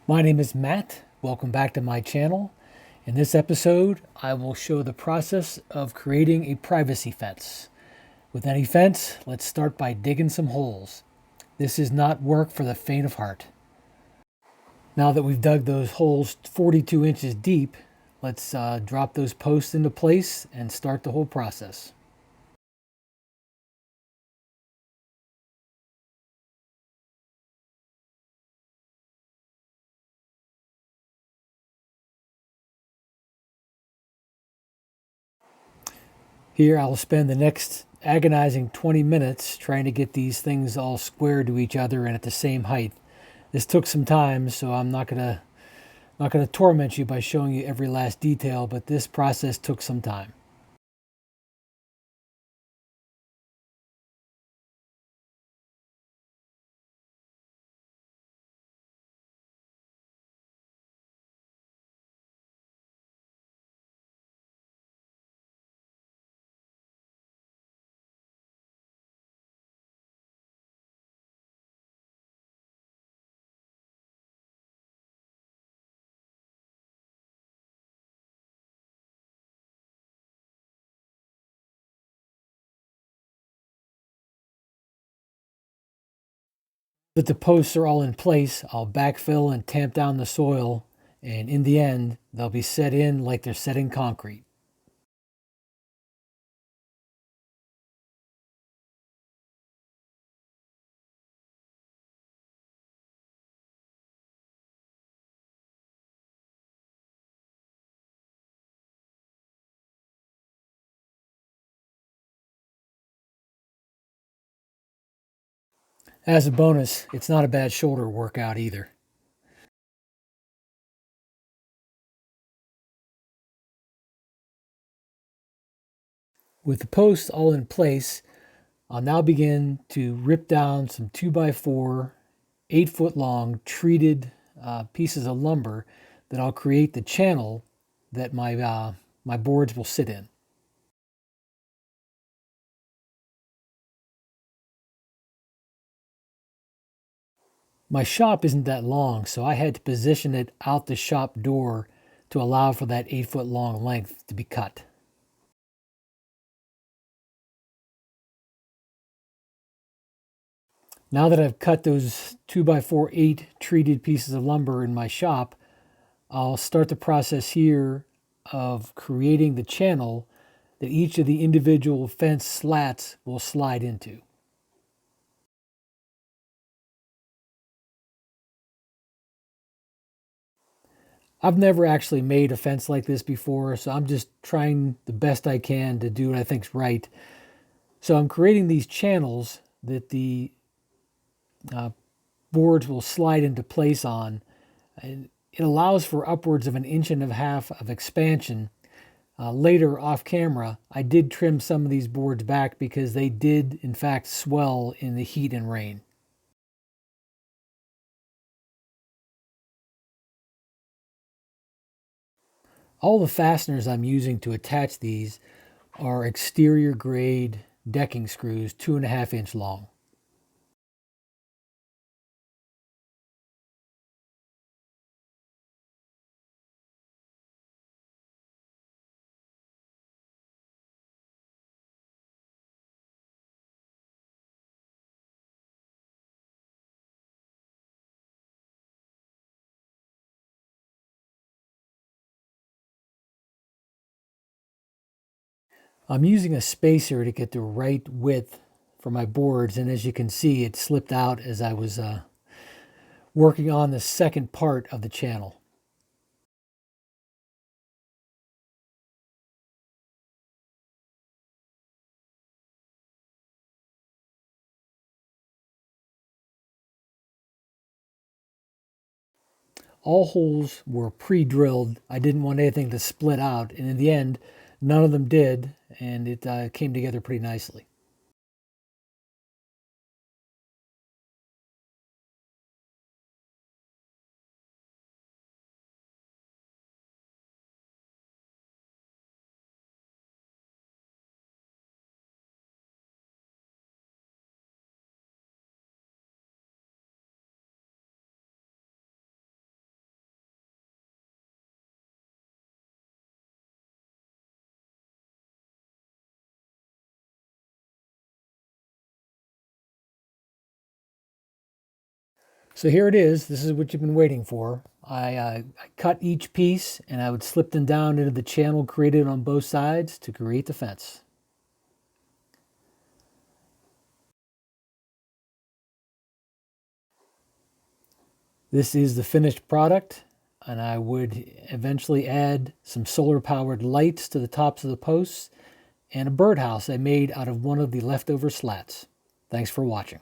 My name is Matt. Welcome back to my channel. In this episode, I will show the process of creating a privacy fence. With any fence, let's start by digging some holes. This is not work for the faint of heart. Now that we've dug those holes 42 inches deep, let's drop those posts into place and start the whole process. Here I'll spend the next agonizing 20 minutes trying to get these things all square to each other and at the same height. This took some time, so I'm not gonna torment you by showing you every last detail, but this process took some time. But the posts are all in place, I'll backfill and tamp down the soil, and in the end, they'll be set in like they're set in concrete. As a bonus, it's not a bad shoulder workout either. With the posts all in place, I'll now begin to rip down some 2x4, 8 foot long treated pieces of lumber that I'll create the channel that my boards will sit in. My shop isn't that long, so I had to position it out the shop door to allow for that 8 foot long length to be cut. Now that I've cut those 2x4 8 treated pieces of lumber in my shop, I'll start the process here of creating the channel that each of the individual fence slats will slide into. I've never actually made a fence like this before, so I'm just trying the best I can to do what I think's right. So I'm creating these channels that the uh, boards will slide into place on. And it allows for upwards of an inch and a half of expansion. Later, off camera, I did trim some of these boards back because they did, in fact, swell in the heat and rain. All the fasteners I'm using to attach these are exterior grade decking screws, 2.5 inch long. I'm using a spacer to get the right width for my boards, and as you can see, it slipped out as I was working on the second part of the channel. All holes were pre-drilled. I didn't want anything to split out, and in the end, none of them did, and it came together pretty nicely. So here it is. This is what you've been waiting for. I cut each piece and I would slip them down into the channel created on both sides to create the fence. This is the finished product, and I would eventually add some solar powered lights to the tops of the posts and a birdhouse I made out of one of the leftover slats. Thanks for watching.